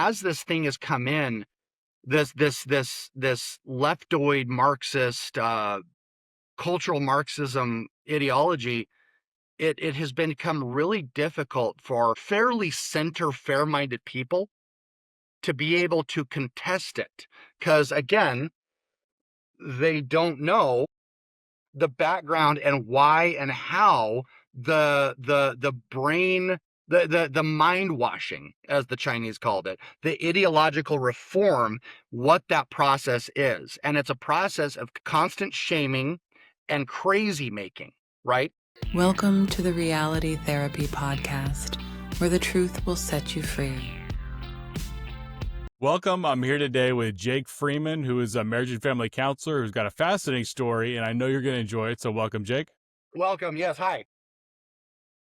as this thing has come in, this leftoid Marxist, cultural Marxism ideology, it has become really difficult for fairly fair-minded people to be able to contest it. Because again, they don't know the background and why and how the brain, the mind washing, as the Chinese called it, the ideological reform, what that process is. And it's a process of constant shaming and crazy making, right? Welcome to the Reality Therapy Podcast, where the truth will set you free. Welcome. I'm here today with Jake Freeman, who is a marriage and family counselor who's got a fascinating story, and I know you're going to enjoy it. So welcome, Jake. Welcome. Yes. Hi.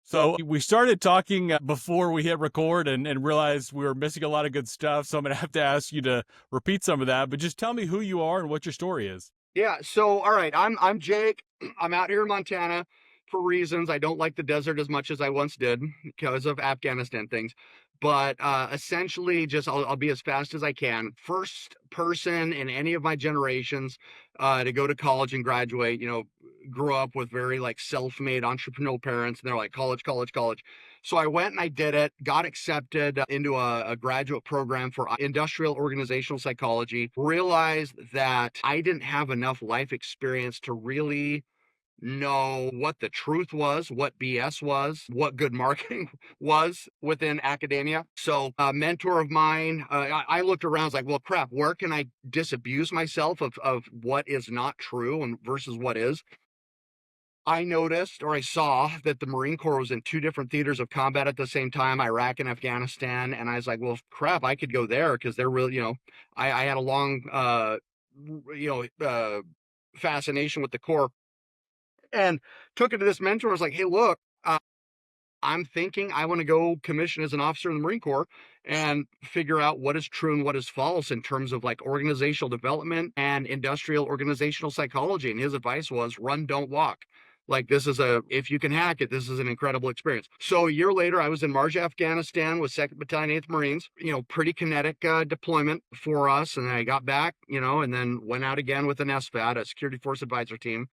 So we started talking before we hit record and realized we were missing a lot of good stuff. So I'm going to have to ask you to repeat some of that, but just tell me who you are and what your story is. Yeah. So, all right. I'm Jake. I'm out here in Montana for reasons. I don't like the desert as much as I once did because of Afghanistan things. But essentially, just I'll be as fast as I can. First person in any of my generations to go to college and graduate. Grew up with very like self-made entrepreneurial parents, and they're like college, college, college. So I went and I did it, got accepted into a graduate program for industrial organizational psychology, realized that I didn't have enough life experience to really know what the truth was, what BS was, what good marketing was within academia. So a mentor of mine, I looked around, I was like, well, crap, where can I disabuse myself of what is not true and versus what is? I noticed, or I saw, that the Marine Corps was in two different theaters of combat at the same time, Iraq and Afghanistan. And I was like, well, crap, I could go there because they're really, I had a long, fascination with the Corps, and took it to this mentor. I was like, hey, look, I'm thinking I want to go commission as an officer in the Marine Corps and figure out what is true and what is false in terms of like organizational development and industrial organizational psychology. And his advice was run, don't walk. Like, if you can hack it, this is an incredible experience. So a year later, I was in Marj, Afghanistan with 2nd Battalion, 8th Marines, pretty kinetic deployment for us. And I got back, and then went out again with an SFAT, a Security Force Advisor Team.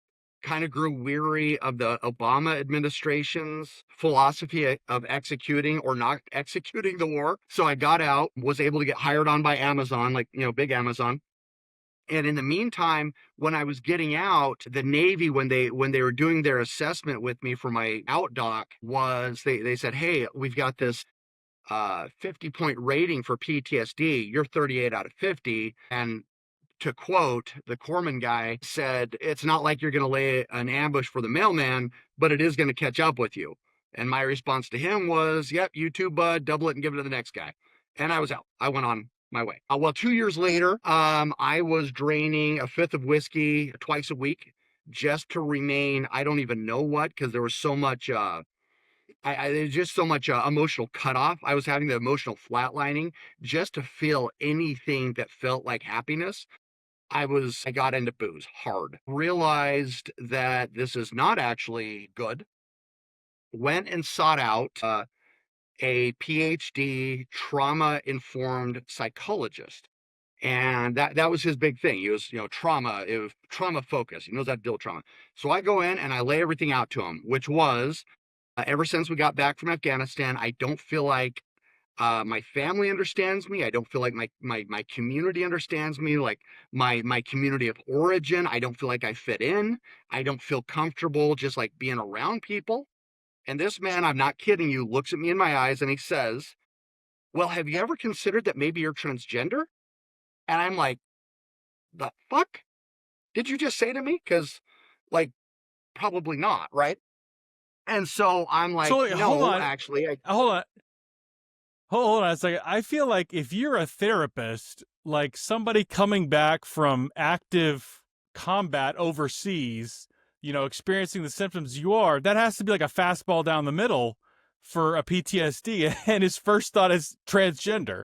Kind of grew weary of the Obama administration's philosophy of executing or not executing the war. So I got out, was able to get hired on by Amazon, big Amazon. And in the meantime, when I was getting out, the Navy, when they were doing their assessment with me for my out doc, they said, hey, we've got this 50-point rating for PTSD. You're 38 out of 50. And to quote, the corpsman guy said, it's not like you're going to lay an ambush for the mailman, but it is going to catch up with you. And my response to him was, yep, you too, bud, double it and give it to the next guy. And I was out. I went on my way. Well, 2 years later, I was draining a fifth of whiskey twice a week just to remain, I don't even know what, because there was so much, there's just so much emotional cutoff. I was having the emotional flatlining just to feel anything that felt like happiness. I got into booze hard, realized that this is not actually good, went and sought out a PhD trauma-informed psychologist. And that was his big thing. He was, trauma, it was trauma focused. He knows how to deal with trauma. So I go in and I lay everything out to him, which was, ever since we got back from Afghanistan, I don't feel like my family understands me. I don't feel like my community understands me, like my community of origin. I don't feel like I fit in. I don't feel comfortable just like being around people. And this man, I'm not kidding you, looks at me in my eyes and he says, well, have you ever considered that maybe you're transgender? And I'm like, the fuck did you just say to me? Because, like, probably not, right? And so I'm like, So no, hold on. actually, Hold on. Hold on a second. I feel like if you're a therapist, like somebody coming back from active combat overseas, experiencing the symptoms you are, that has to be like a fastball down the middle for a PTSD. And his first thought is transgender.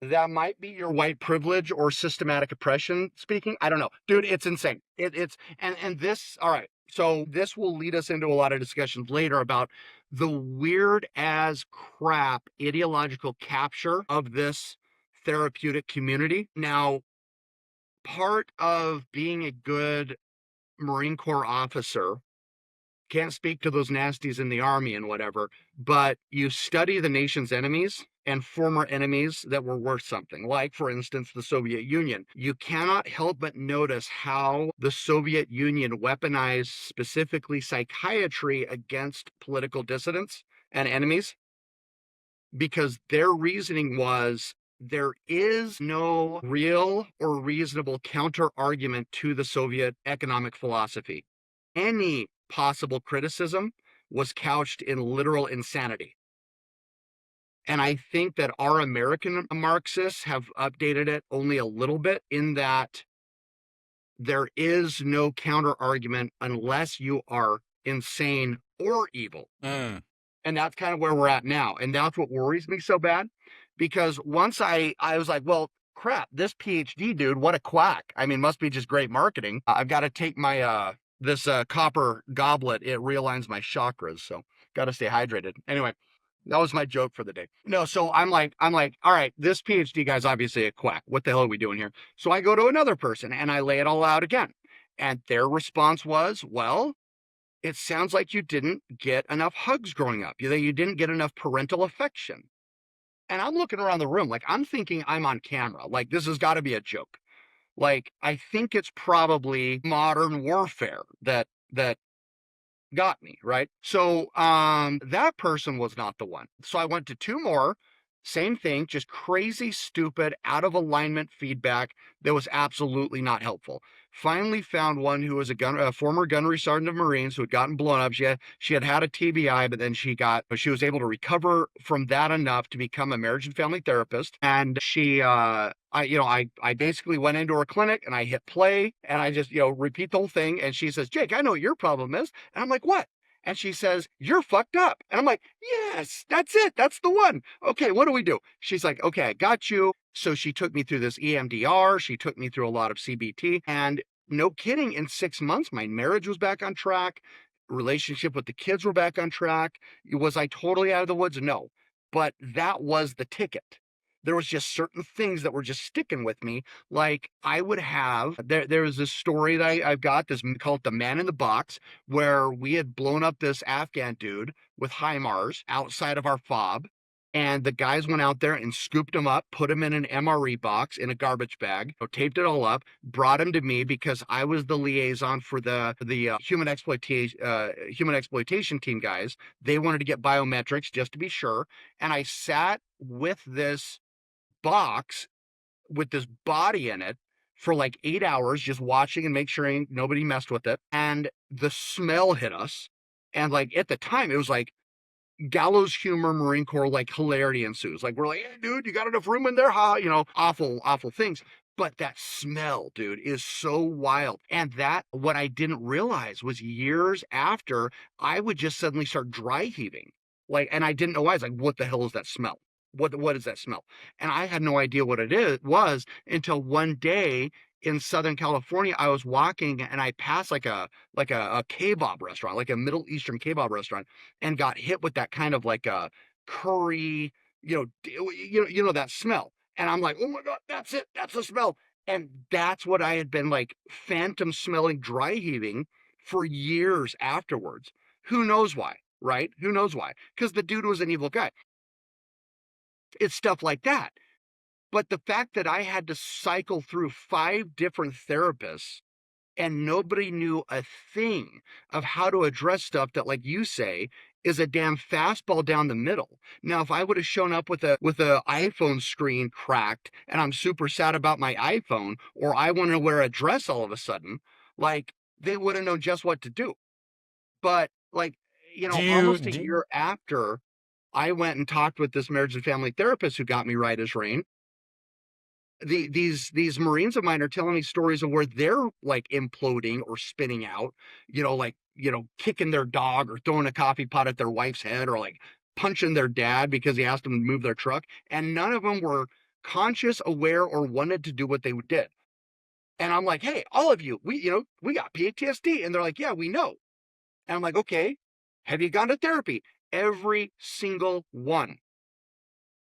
that might be your white privilege or systematic oppression speaking. I don't know. Dude, it's insane. And this, all right. So this will lead us into a lot of discussions later about the weird as crap ideological capture of this therapeutic community. Now, part of being a good Marine Corps officer, can't speak to those nasties in the Army and whatever, but you study the nation's enemies and former enemies that were worth something, like, for instance, the Soviet Union. You cannot help but notice how the Soviet Union weaponized specifically psychiatry against political dissidents and enemies, because their reasoning was there is no real or reasonable counter argument to the Soviet economic philosophy. Any possible criticism was couched in literal insanity. And I think that our American Marxists have updated it only a little bit, in that there is no counter argument unless you are insane or evil. And that's kind of where we're at now. And that's what worries me so bad, because once I was like, well, crap, this PhD dude, what a quack. I mean, must be just great marketing. I've got to take my, this copper goblet. It realigns my chakras. So got to stay hydrated. Anyway, that was my joke for the day. No, so I'm like, all right, this PhD guy's obviously a quack. What the hell are we doing here? So I go to another person and I lay it all out again. And their response was, well, it sounds like you didn't get enough hugs growing up. You didn't get enough parental affection. And I'm looking around the room, like, I'm thinking I'm on camera. Like, this has got to be a joke. Like, I think it's probably modern warfare that got me, right? So that person was not the one. So I went to two more, same thing, just crazy, stupid, out of alignment feedback that was absolutely not helpful. Finally found one who was a former gunnery sergeant of Marines who had gotten blown up. She had a TBI, but then she was able to recover from that enough to become a marriage and family therapist. And she, I basically went into her clinic and I hit play and I just, repeat the whole thing. And she says, Jake, I know what your problem is. And I'm like, what? And she says, you're fucked up. And I'm like, yes, that's it. That's the one. Okay, what do we do? She's like, okay, I got you. So she took me through this EMDR. She took me through a lot of CBT. And no kidding, in 6 months, my marriage was back on track. Relationship with the kids were back on track. Was I totally out of the woods? No. But that was the ticket. There was just certain things that were just sticking with me. Like, I would have, there was this story that I've got, this called The Man in the Box, where we had blown up this Afghan dude with HIMARS outside of our fob. And the guys went out there and scooped him up, put him in an MRE box in a garbage bag, taped it all up, brought him to me because I was the liaison for the human exploitation team guys. They wanted to get biometrics just to be sure. And I sat with this box with this body in it for like 8 hours, just watching and make sure nobody messed with it. And the smell hit us. And like at the time, it was like gallows humor, Marine Corps, like hilarity ensues. Like, we're like, hey, dude, you got enough room in there? Ha, awful, awful things. But that smell, dude, is so wild. And that, what I didn't realize was years after, I would just suddenly start dry heaving. Like, and I didn't know why. I was like, what the hell is that smell? What is that smell? And I had no idea what was until one day in Southern California, I was walking and I passed like a kebab restaurant, like a Middle Eastern kebab restaurant, and got hit with that kind of like a curry, that smell. And I'm like, oh my God, that's it. That's the smell. And that's what I had been like phantom smelling, dry heaving for years afterwards. Who knows why, right? Who knows why? Because the dude was an evil guy. It's stuff like that. But the fact that I had to cycle through 5 different therapists and nobody knew a thing of how to address stuff that, like you say, is a damn fastball down the middle. Now, if I would have shown up with a iPhone screen cracked and I'm super sad about my iPhone, or I want to wear a dress all of a sudden, like, they would have known just what to do. But like, almost a year after I went and talked with this marriage and family therapist who got me right as rain, these Marines of mine are telling me stories of where they're like imploding or spinning out, kicking their dog or throwing a coffee pot at their wife's head, or like punching their dad because he asked them to move their truck. And none of them were conscious, aware, or wanted to do what they did. And I'm like, hey, all of you, we got PTSD. And they're like, yeah, we know. And I'm like, okay, have you gone to therapy? Every single one.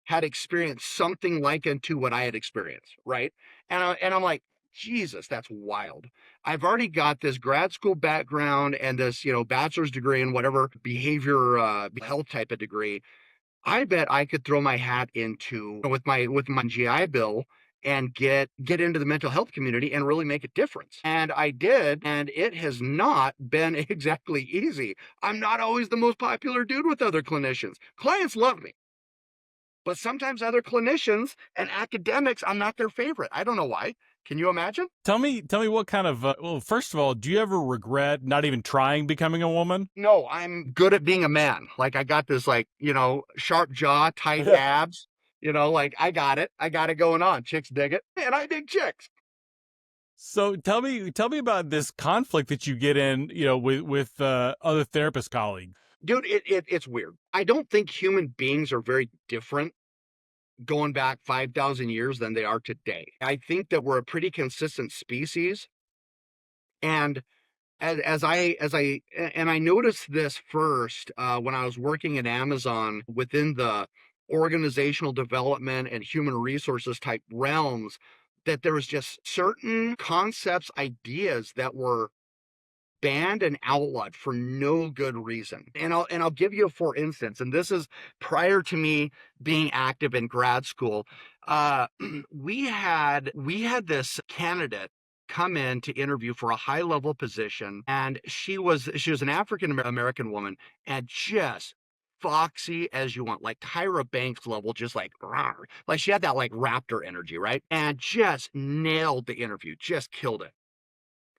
had experienced something like unto what I had experienced, right? And I'm like, Jesus, that's wild. I've already got this grad school background and this, bachelor's degree in whatever behavior health type of degree. I bet I could throw my hat into with my GI Bill and get into the mental health community and really make a difference. And I did, and it has not been exactly easy. I'm not always the most popular dude with other clinicians. Clients love me, but sometimes other clinicians and academics, I'm not their favorite. I don't know why. Can you imagine? Tell me what kind of, well, first of all, do you ever regret not even trying becoming a woman? No, I'm good at being a man. Like I got this like, sharp jaw, tight abs, like I got it. I got it going on. Chicks dig it. And I dig chicks. So tell me about this conflict that you get in, with other therapist colleagues. Dude, it's weird. I don't think human beings are very different going back 5,000 years than they are today. I think that we're a pretty consistent species. And I noticed this first when I was working at Amazon within the organizational development and human resources type realms, that there was just certain concepts, ideas that were banned and outlawed for no good reason. And I'll give you a for instance, and this is prior to me being active in grad school. Uh, we had this candidate come in to interview for a high level position, and she was an African American woman, and just foxy as you want, like Tyra Banks level, just like rawr. Like she had that like raptor energy, right? And just nailed the interview, just killed it.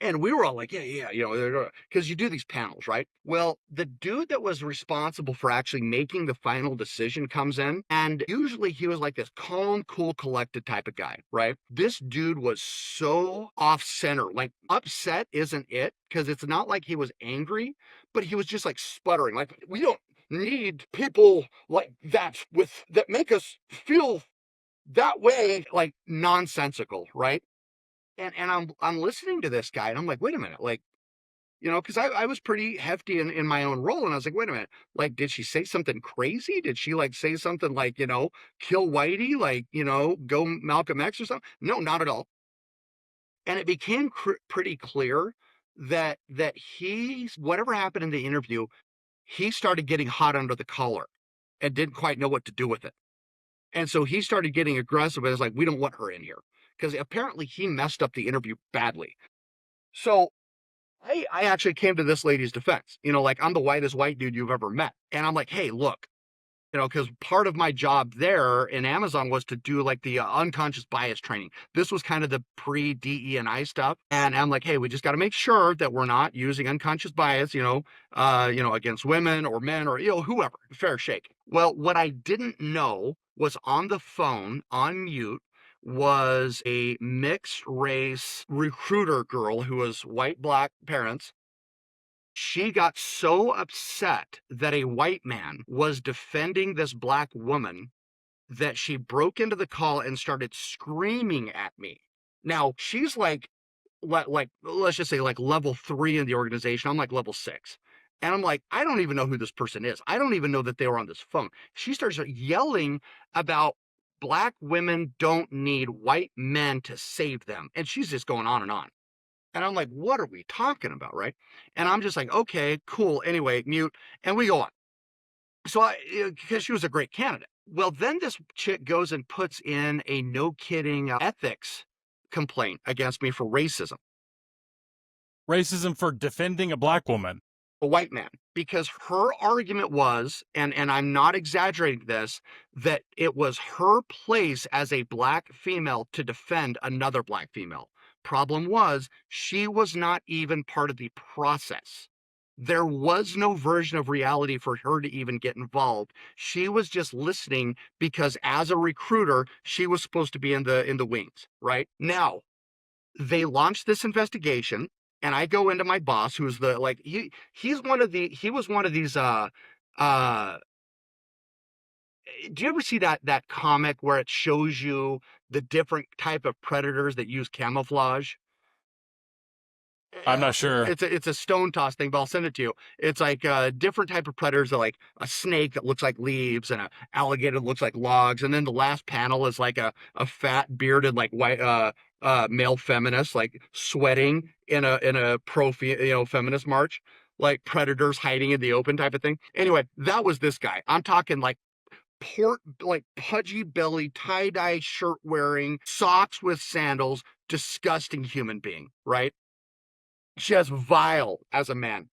And we were all like, yeah, yeah, because you do these panels, right? Well, the dude that was responsible for actually making the final decision comes in, and usually he was like this calm, cool, collected type of guy, right? This dude was so off center, like upset isn't it, because it's not like he was angry, but he was just like sputtering. Like, we don't need people like that make us feel that way, like nonsensical, right? And I'm listening to this guy and I'm like, wait a minute, like, because I was pretty hefty in my own role. And I was like, wait a minute, like, did she say something crazy? Did she like say something like, kill Whitey, like, go Malcolm X or something? No, not at all. And it became pretty clear that he's whatever happened in the interview, he started getting hot under the collar and didn't quite know what to do with it. And so he started getting aggressive. And it's like, we don't want her in here because apparently he messed up the interview badly. So I actually came to this lady's defense, like I'm the whitest white dude you've ever met. And I'm like, hey, look, because part of my job there in Amazon was to do like the unconscious bias training. This was kind of the pre DE&I stuff. And I'm like, hey, we just got to make sure that we're not using unconscious bias, against women or men or, whoever, fair shake. Well, what I didn't know was on the phone on mute was a mixed race recruiter girl who was white, black parents. She got so upset that a white man was defending this black woman that she broke into the call and started screaming at me. Now, she's like let's just say like level 3 in the organization. I'm like level 6. And I'm like, I don't even know who this person is. I don't even know that they were on this phone. She starts yelling about black women don't need white men to save them. And she's just going on and on. And I'm like, what are we talking about, right? And I'm just like, okay, cool. Anyway, mute. And we go on. So because she was a great candidate. Well, then this chick goes and puts in a no kidding ethics complaint against me for racism. Racism for defending a black woman. A white man, because her argument was, and I'm not exaggerating this, that it was her place as a black female to defend another black female. Problem was, she was not even part of the process. There was no version of reality for her to even get involved. She was just listening because as a recruiter, she was supposed to be in the wings, right? Now, they launched this investigation, and I go into my boss, who's the like he was one of these uh do you ever see that comic where it shows you the different type of predators that use camouflage? I'm not sure. It's a stone toss thing, but I'll send it to you. It's like different type of predators, are like a snake that looks like leaves and a alligator that looks like logs, and then the last panel is like a fat bearded like white male feminist like sweating in a feminist march, like predators hiding in the open type of thing. Anyway, that was this guy. I'm talking like like pudgy belly, tie-dye shirt wearing, socks with sandals, disgusting human being, right? Just vile as a man.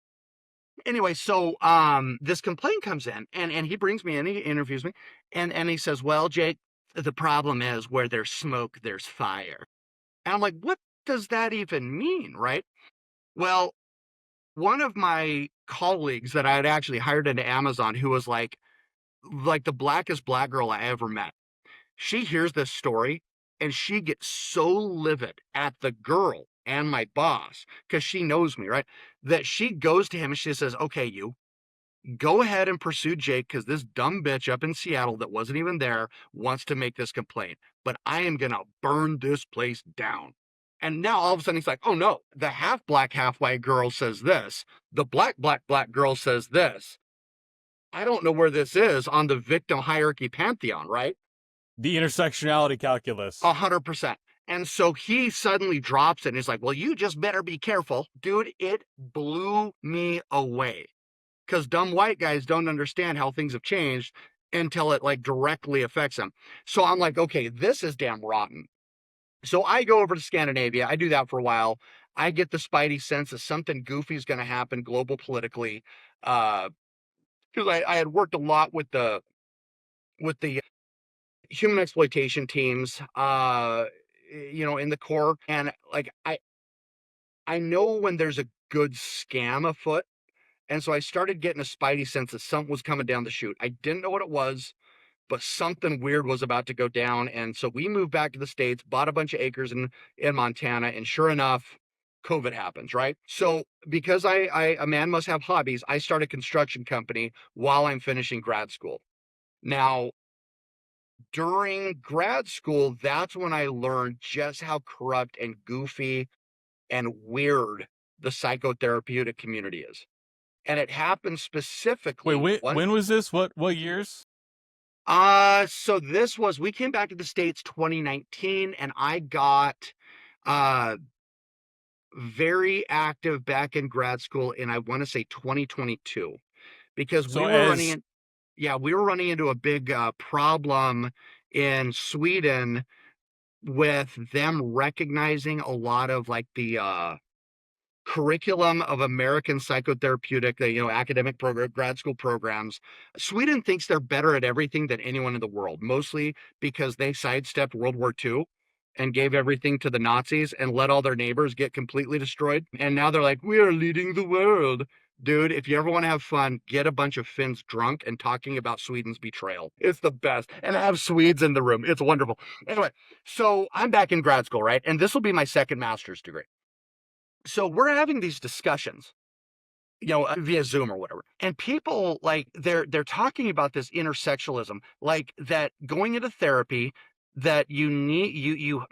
Anyway, so this complaint comes in, and he brings me in, he interviews me, and he says, "Well, Jake, the problem is where there's smoke, there's fire." And I'm like, "What does that even mean?" Right? Well, one of my colleagues that I had actually hired into Amazon, who was like the blackest black girl I ever met, she hears this story and she gets so livid at the girl and my boss because she knows me, right? That she goes to him and she says, "Okay, you go ahead and pursue Jake because this dumb bitch up in Seattle that wasn't even there wants to make this complaint. But I am going to burn this place down." And now all of a sudden he's like, "Oh no, the half black, half white girl says this. The black girl says this. I don't know where this is on the victim hierarchy pantheon, right?" The intersectionality calculus. 100%. And so he suddenly drops it and he's like, "Well, you just better be careful." Dude, it blew me away because dumb white guys don't understand how things have changed until it like directly affects them. So I'm like, okay, this is damn rotten. So I go over to Scandinavia. I do that for a while. I get the spidey sense that something goofy is going to happen global politically. Because I had worked a lot with the human exploitation teams, in the Corps, and like I know when there's a good scam afoot, and so I started getting a spidey sense that something was coming down the chute. I didn't know what it was, but something weird was about to go down, and so we moved back to the States, bought a bunch of acres in Montana, and sure enough, COVID happens, right? So because a man must have hobbies, I start a construction company while I'm finishing grad school. Now, during grad school, that's when I learned just how corrupt and goofy and weird the psychotherapeutic community is. And it happened Wait, specifically when was this? What years? so this was, we came back to the States 2019, and I got uh very active back in grad school in, I want to say, 2022, because So as we were running into a big problem in Sweden with them recognizing a lot of like the curriculum of American psychotherapeutic, academic program, grad school programs. Sweden thinks they're better at everything than anyone in the world, mostly because they sidestepped World War II and gave everything to the Nazis and let all their neighbors get completely destroyed. And now they're like, "We are leading the world." Dude, if you ever want to have fun, get a bunch of Finns drunk and talking about Sweden's betrayal. It's the best. And have Swedes in the room. It's wonderful. Anyway, so I'm back in grad school, right? And this will be my second master's degree. So we're having these discussions, via Zoom or whatever. And people like they're talking about this intersectionalism, like that going into therapy, that you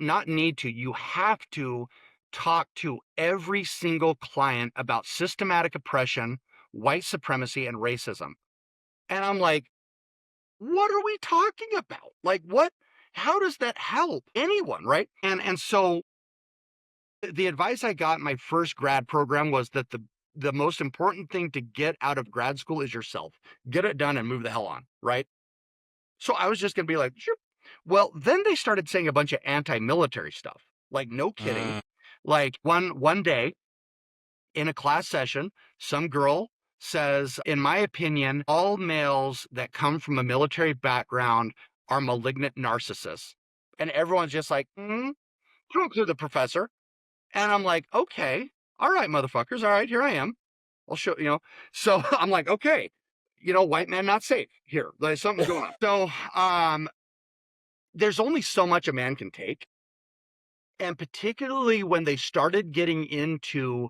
have to talk to every single client about systematic oppression, white supremacy, and racism. And I'm like, what are we talking about? Like what? How does that help anyone, right? And so the advice I got in my first grad program was that the most important thing to get out of grad school is yourself. Get it done and move the hell on, right? So I was just gonna be like, sure. Well, then they started saying a bunch of anti-military stuff. Like, no kidding. Like one day in a class session, some girl says, "In my opinion, all males that come from a military background are malignant narcissists." And everyone's just like, "Don't include the professor." And I'm like, "Okay, all right, motherfuckers. All right, here I am. I'll show you." So I'm like, "Okay, white man not safe here. Like something's going on." So there's only so much a man can take. And particularly when they started getting into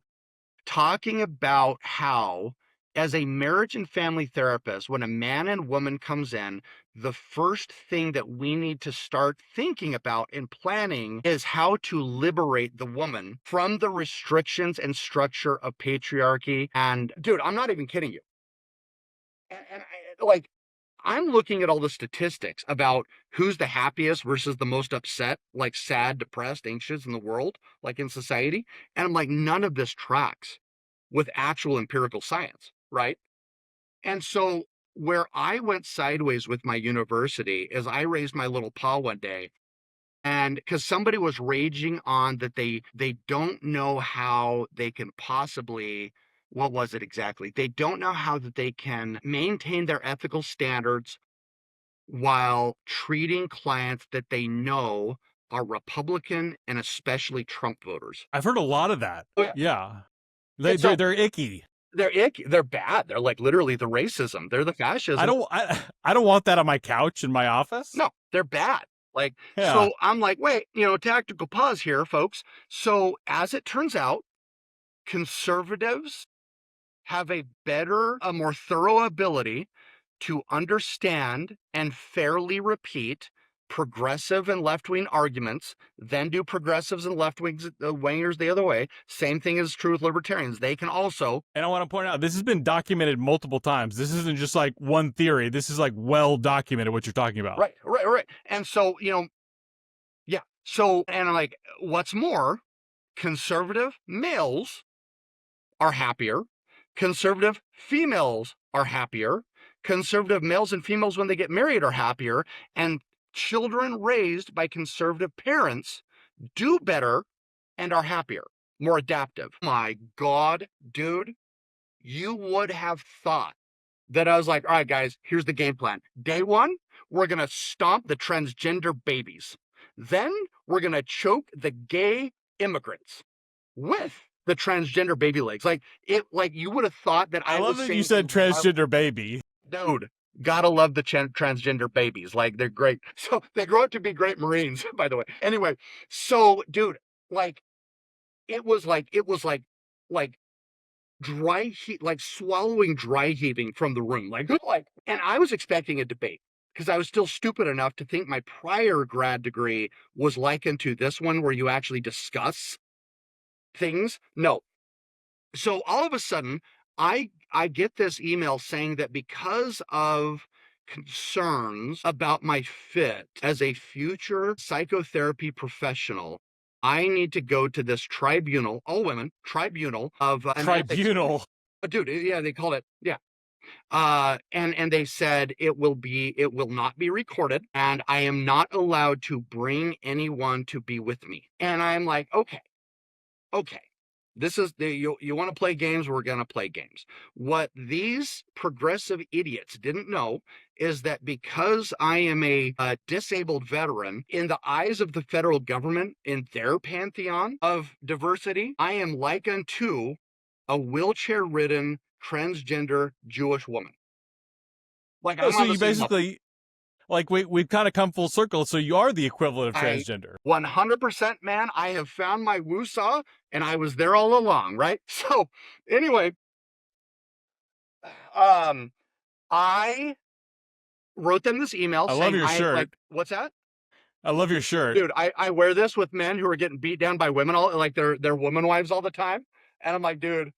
talking about how, as a marriage and family therapist, when a man and woman comes in, the first thing that we need to start thinking about and planning is how to liberate the woman from the restrictions and structure of patriarchy. And dude, I'm not even kidding you. Like, I'm looking at all the statistics about who's the happiest versus the most upset, like sad, depressed, anxious in the world, like in society. And I'm like, none of this tracks with actual empirical science, right? And so where I went sideways with my university is I raised my little paw one day, and because somebody was raging on that they don't know how they can possibly, what was it exactly? They don't know how that they can maintain their ethical standards while treating clients that they know are Republican and especially Trump voters. I've heard a lot of that. Oh, yeah. Yeah. And so They're icky. they're icky. They're bad. They're like literally the racism. They're the fascism. I don't want that on my couch in my office. No, they're bad. Like, Yeah. so I'm like, wait, tactical pause here, folks. So as it turns out, conservatives have a more thorough ability to understand and fairly repeat progressive and left-wing arguments than do progressives and left-wingers the other way. Same thing is true with libertarians. They can also. And I want to point out, this has been documented multiple times. This isn't just like one theory. This is like well documented what you're talking about. Right. And so, yeah. So, and I'm like, what's more, conservative males are happier. Conservative females are happier. Conservative males and females, when they get married, are happier. And children raised by conservative parents do better and are happier, more adaptive. My God, dude, you would have thought that I was like, all right, guys, here's the game plan. Day one, we're going to stomp the transgender babies. Then we're going to choke the gay immigrants with the transgender baby legs. Like you would have thought that I love that you said transgender baby. Dude, gotta love the transgender babies. Like, they're great. So they grow up to be great Marines, by the way. Anyway, so dude, like, it was like dry heat, like swallowing dry heaving from the room. And I was expecting a debate because I was still stupid enough to think my prior grad degree was likened to this one where you actually discuss things. No. So all of a sudden, I get this email saying that because of concerns about my fit as a future psychotherapy professional, I need to go to this tribunal, all women, tribunal of tribunal. Dude, yeah, they call it, yeah. And they said it will not be recorded, and I am not allowed to bring anyone to be with me. And I'm like, okay. This is you want to play games, we're going to play games. What these progressive idiots didn't know is that because I am a disabled veteran, in the eyes of the federal government, in their pantheon of diversity, I am likened to a wheelchair-ridden transgender Jewish woman. Like, I'm so on the you same basically level. like we've kind of come full circle. So you are the equivalent of transgender. 100%, man. I have found my woo-saw, and I was there all along, right? So anyway, I wrote them this email I saying, love your shirt. What's that? I love your shirt. Dude, I wear this with men who are getting beat down by women, all like their woman wives all the time. And I'm like, dude,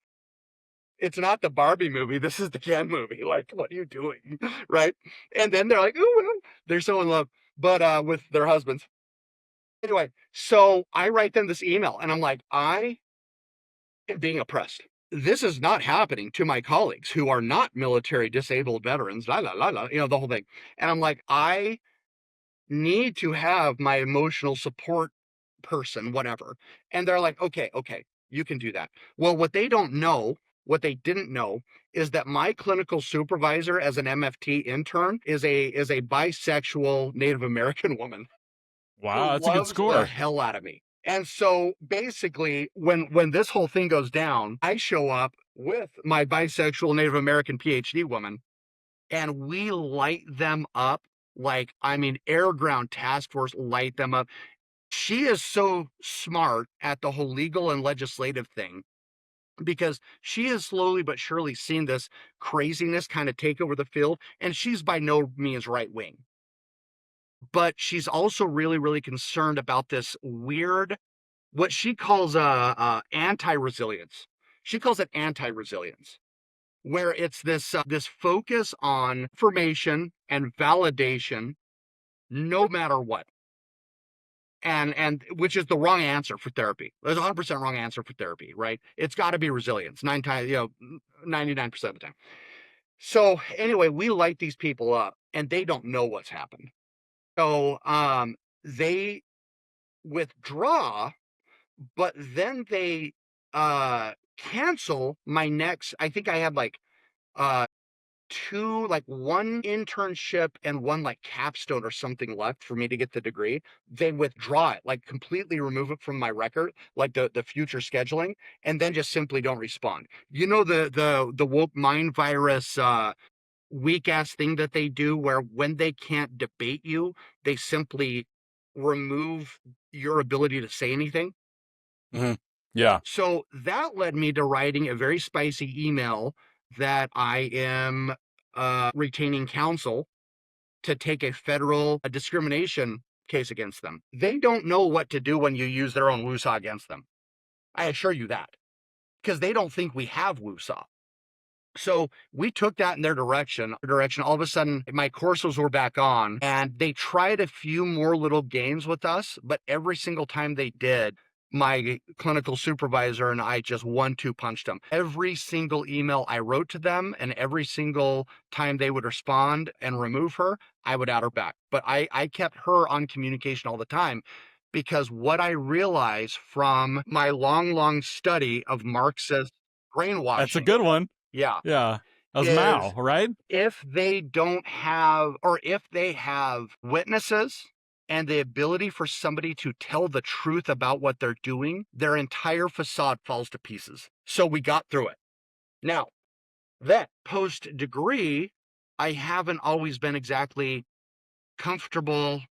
it's not the Barbie movie. This is the Ken movie. Like, what are you doing? Right? And then they're like, ooh, they're so in love, but with their husbands. Anyway, so I write them this email, and I'm like, I am being oppressed. This is not happening to my colleagues who are not military disabled veterans, the whole thing. And I'm like, I need to have my emotional support person, whatever. And they're like, okay, you can do that. Well, what they didn't know is that my clinical supervisor as an MFT intern is a bisexual Native American woman. Wow, that's a good score. The hell out of me. And so basically, when this whole thing goes down, I show up with my bisexual Native American PhD woman, and we light them up. Like, I mean, air ground task force light them up. She is so smart at the whole legal and legislative thing because she has slowly but surely seen this craziness kind of take over the field. And she's by no means right wing, but she's also really, really concerned about this weird, what she calls anti-resilience. She calls it anti-resilience, where it's this focus on information and validation, no matter what, and which is the wrong answer for therapy. There's 100% wrong answer for therapy, right? It's got to be resilience. 99% of the time. So anyway, we light these people up, and they don't know what's happened. So they withdraw, but then they cancel my next. I think I had like uh two, like one internship and one like capstone or something left for me to get the degree. They withdraw it, like completely remove it from my record, like the future scheduling, and then just simply don't respond. You know, the woke mind virus weak ass thing that they do, where when they can't debate you, they simply remove your ability to say anything. Hmm. Yeah. So that led me to writing a very spicy email that I am retaining counsel to take a federal discrimination case against them. They don't know what to do when you use their own WUSA against them. I assure you that, because they don't think we have WUSA. So we took that in their direction. All of a sudden, my courses were back on, and they tried a few more little games with us. But every single time they did, my clinical supervisor and I just 1-2 punched them. Every single email I wrote to them, and every single time they would respond and remove her, I would add her back. But I kept her on communication all the time, because what I realized from my long, long study of Marxist That's a brainwashing, good one. yeah, Yeah. That was Mao, is right? if they don't have, or if they have witnesses and the ability for somebody to tell the truth about what they're doing, their entire facade falls to pieces. So we got through it. Now, that post degree, I haven't always been exactly comfortable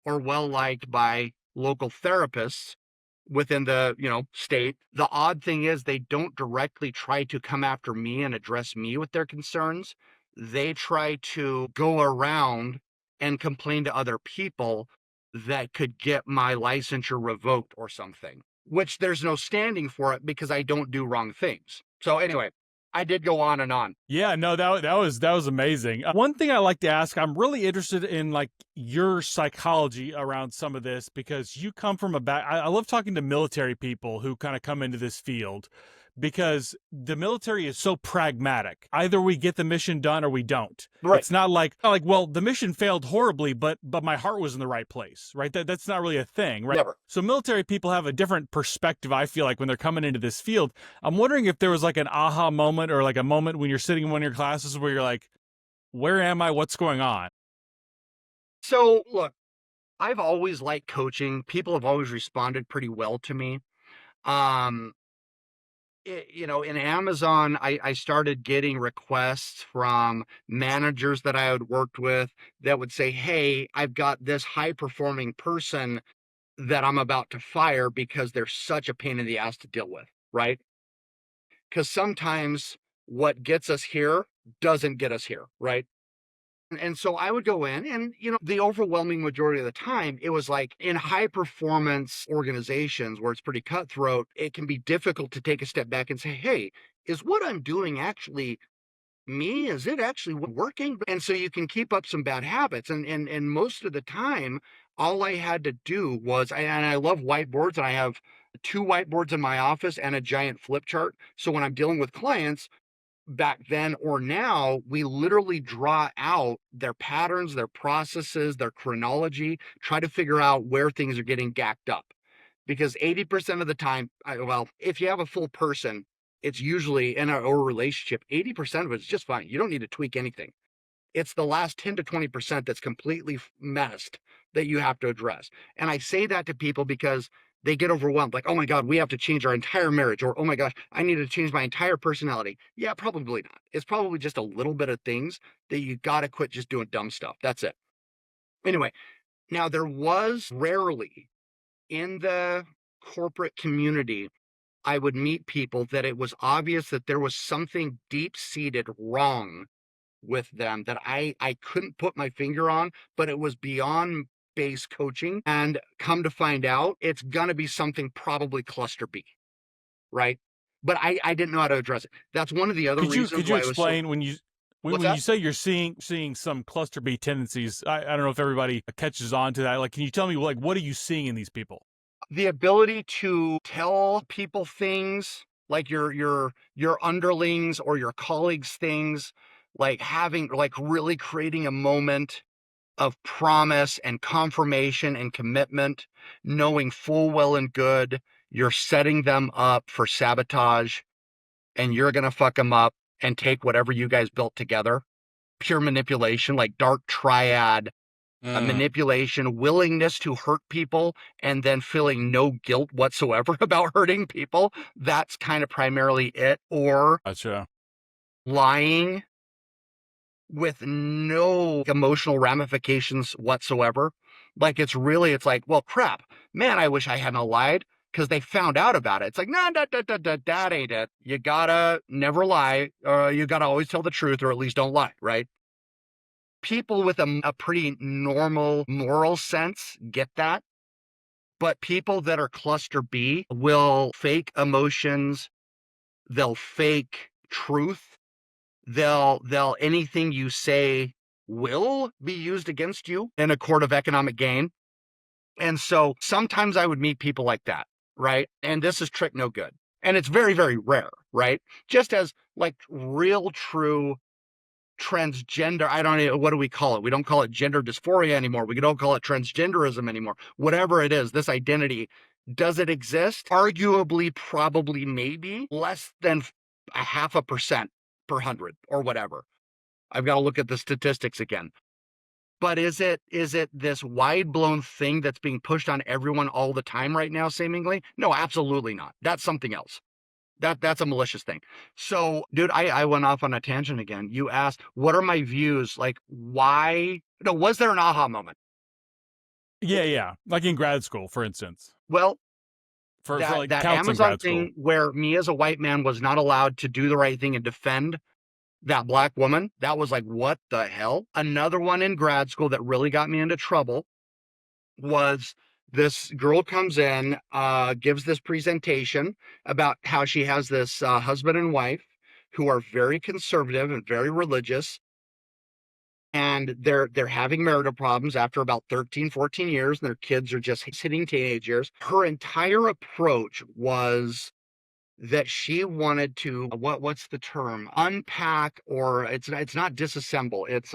or well liked by local therapists within the state. The odd thing is, they don't directly try to come after me and address me with their concerns. They try to go around and complain to other people that could get my licensure revoked or something, which there's no standing for it because I don't do wrong things. So anyway, I did go on and on. Yeah, no, that was amazing. One thing I like to ask, I'm really interested in like your psychology around some of this, because you come from a back. I love talking to military people who kind of come into this field, because the military is so pragmatic. Either we get the mission done or we don't. Right. It's not like well, the mission failed horribly, but my heart was in the right place, right? That's not really a thing, right? Never. So military people have a different perspective, I feel like, when they're coming into this field. I'm wondering if there was like an aha moment, or like a moment when you're sitting in one of your classes where you're like, where am I? What's going on? So look, I've always liked coaching. People have always responded pretty well to me. Um, in Amazon, I started getting requests from managers that I had worked with that would say, hey, I've got this high performing person that I'm about to fire because they're such a pain in the ass to deal with, right? Because sometimes what gets us here doesn't get us here, right? And so I would go in, and, the overwhelming majority of the time, it was like in high performance organizations where it's pretty cutthroat, it can be difficult to take a step back and say, hey, is what I'm doing actually me? Is it actually working? And so you can keep up some bad habits. And most of the time, all I had to do was, and I love whiteboards, and I have 2 whiteboards in my office and a giant flip chart. So when I'm dealing with clients, back then or now, we literally draw out their patterns, their processes, their chronology, try to figure out where things are getting gacked up. Because 80% of the time, well, if you have a full person, it's usually in a relationship, 80% of it's just fine. You don't need to tweak anything. It's the last 10 to 20% that's completely messed that you have to address. And I say that to people because they get overwhelmed, like, oh my God, we have to change our entire marriage, or oh my gosh, I need to change my entire personality. Yeah, probably not. It's probably just a little bit of things that you got to quit just doing dumb stuff. That's it. Anyway, now there was rarely in the corporate community I would meet people that it was obvious that there was something deep-seated wrong with them that I couldn't put my finger on, but it was beyond base coaching. And come to find out, it's gonna be something probably cluster B, right? But I didn't know how to address it. That's one of the other reasons Could you why I was so. explain when What's when that? you say you're seeing some cluster B tendencies? I don't know if everybody catches on to that. Like, can you tell me, like, what are you seeing in these people? The ability to tell people things like your underlings or your colleagues things, like having like really creating a moment of promise and confirmation and commitment, knowing full well and good you're setting them up for sabotage and you're going to fuck them up and take whatever you guys built together. Pure manipulation, like dark triad, a manipulation, willingness to hurt people, and then feeling no guilt whatsoever about hurting people. That's kind of primarily it. Or Gotcha. lying with no emotional ramifications whatsoever. Like it's like, well, crap, man, I wish I hadn't lied because they found out about it. It's like, no, that ain't it. You gotta never lie, or you gotta always tell the truth, or at least don't lie, right? People with a pretty normal moral sense get that. But people that are cluster B will fake emotions, they'll fake truth, they'll anything you say will be used against you in a court of economic gain. And so sometimes I would meet people like that, right? And this is trick no good. And it's very, very rare, right? Just as like real true transgender, I don't know, what do we call it? We don't call it gender dysphoria anymore. We don't call it transgenderism anymore. Whatever it is, this identity, does it exist? Arguably, probably, maybe less than a 0.5% per 100 or whatever. I've got to look at the statistics again. But is it this wide blown thing that's being pushed on everyone all the time right now, seemingly? No, absolutely not. That's something else. That's a malicious thing. So, dude, I went off on a tangent again. You asked, what are my views? Like, why? No, was there an aha moment? Yeah, yeah. Like in grad school, for instance, Well, for that like that counseling Amazon grad school. thing where me as a white man was not allowed to do the right thing and defend that black woman, that was like, what the hell? Another one in grad school that really got me into trouble was this girl comes in, gives this presentation about how she has this husband and wife who are very conservative and very religious, and they're having marital problems after about 13, 14 years, and their kids are just hitting teenage years. Her entire approach was that she wanted to what's the term, unpack, or it's not disassemble, it's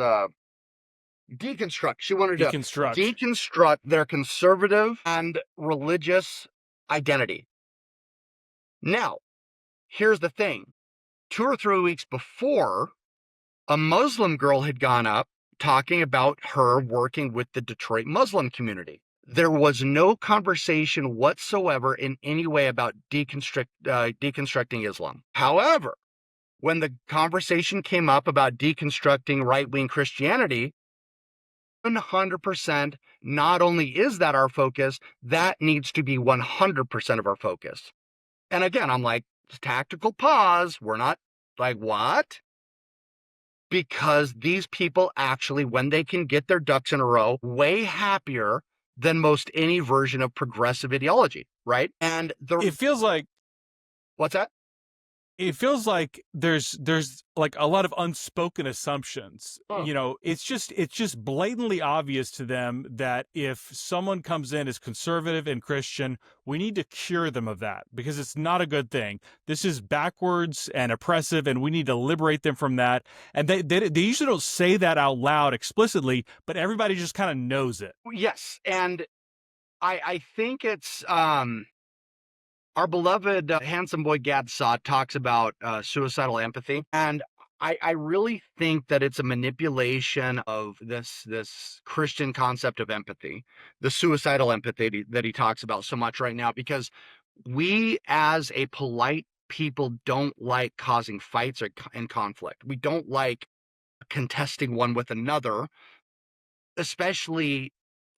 deconstruct. She wanted to Deconstruct. deconstruct their conservative and religious identity. Now, here's the thing. 2 or 3 weeks before, a Muslim girl had gone up talking about her working with the Detroit Muslim community. There was no conversation whatsoever in any way about deconstructing Islam. However, when the conversation came up about deconstructing right-wing Christianity, 100%, not only is that our focus, that needs to be 100% of our focus. And again, I'm like, tactical pause. We're not like, what? Because these people actually, when they can get their ducks in a row, way happier than most any version of progressive ideology, right? And It feels like what's that? there's like a lot of unspoken assumptions. Oh. You know, it's just blatantly obvious to them that if someone comes in as conservative and Christian, we need to cure them of that because it's not a good thing. This is backwards and oppressive, and we need to liberate them from that. And they usually don't say that out loud explicitly, but everybody just kind of knows it. Yes, and I think it's our beloved handsome boy Gad Sod talks about suicidal empathy, and I really think that it's a manipulation of this Christian concept of empathy, the suicidal empathy that he talks about so much right now, because we as a polite people don't like causing fights and conflict. We don't like contesting one with another, especially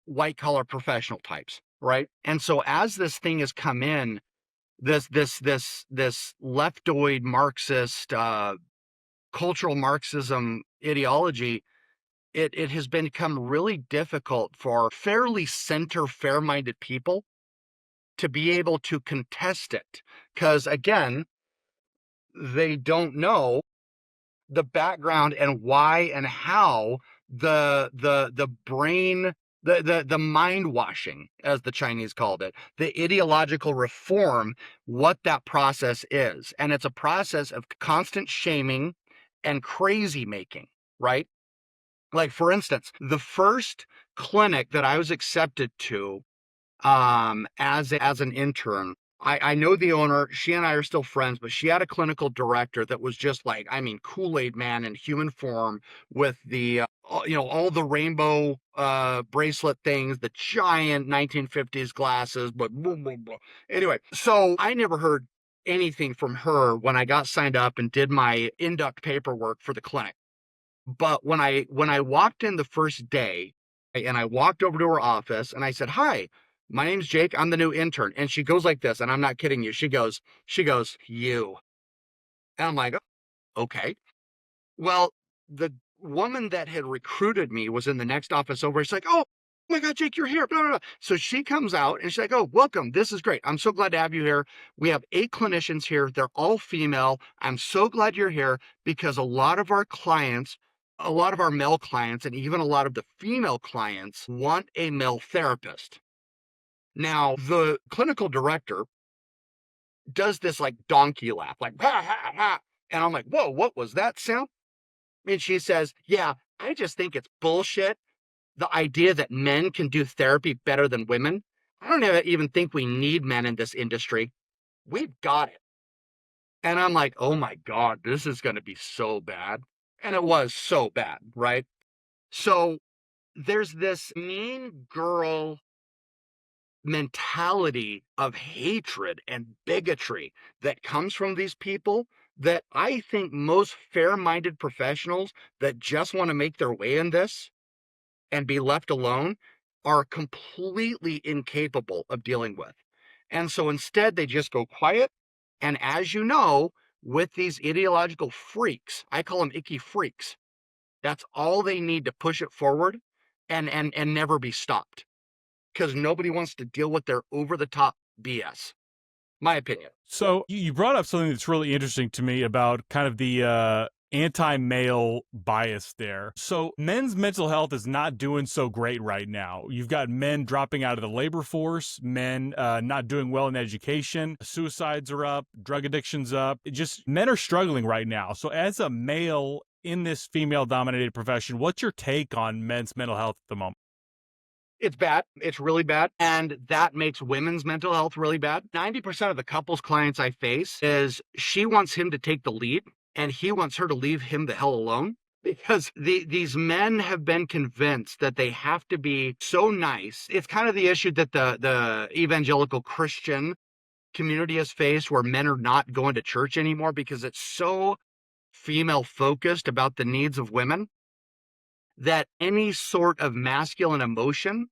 white collar professional types, right? And so as this thing has come in, this leftoid Marxist, cultural Marxism ideology, it has become really difficult for fairly center, fair-minded people to be able to contest it. Because again, they don't know the background and why and how the brain, the mind washing, as the Chinese called it, the ideological reform, what that process is. And it's a process of constant shaming and crazy making, right? Like, for instance, the first clinic that I was accepted to, as an intern, I know the owner. She and I are still friends, but she had a clinical director that was just like, I mean, Kool-Aid man in human form, with the all the rainbow bracelet things, the giant 1950s glasses, but blah, blah, blah. Anyway, so I never heard anything from her when I got signed up and did my induct paperwork for the clinic. But when I walked in the first day, and I walked over to her office and I said, "Hi, my name's Jake. I'm the new intern." And she goes like this, and I'm not kidding you. She goes, "You." And I'm like, "Okay." Well, the woman that had recruited me was in the next office over. She's like, "Oh my God, Jake, you're here." Blah, blah, blah. So she comes out and she's like, "Oh, welcome. This is great. I'm so glad to have you here. We have 8 clinicians here. They're all female. I'm so glad you're here because a lot of our clients, a lot of our male clients, and even a lot of the female clients want a male therapist." Now, the clinical director does this like donkey laugh, like, ha, ha, ha. And I'm like, "Whoa, what was that sound?" And she says, "Yeah, I just think it's bullshit. The idea that men can do therapy better than women. I don't even think we need men in this industry. We've got it." And I'm like, oh my God, this is going to be so bad. And it was so bad, right? So there's this mean girl mentality of hatred and bigotry that comes from these people that I think most fair-minded professionals that just want to make their way in this and be left alone are completely incapable of dealing with. And so instead, they just go quiet. And as you know, with these ideological freaks, I call them icky freaks, that's all they need to push it forward and never be stopped, because nobody wants to deal with their over the top BS. My opinion. So you brought up something that's really interesting to me about kind of the anti-male bias there. So men's mental health is not doing so great right now. You've got men dropping out of the labor force, men not doing well in education, suicides are up, drug addiction's up. Just men are struggling right now. So as a male in this female-dominated profession, what's your take on men's mental health at the moment? It's bad. It's really bad. And that makes women's mental health really bad. 90% of the couples clients I face is she wants him to take the lead and he wants her to leave him the hell alone, because these men have been convinced that they have to be so nice. It's kind of the issue that the evangelical Christian community has faced, where men are not going to church anymore because it's so female focused about the needs of women that any sort of masculine emotion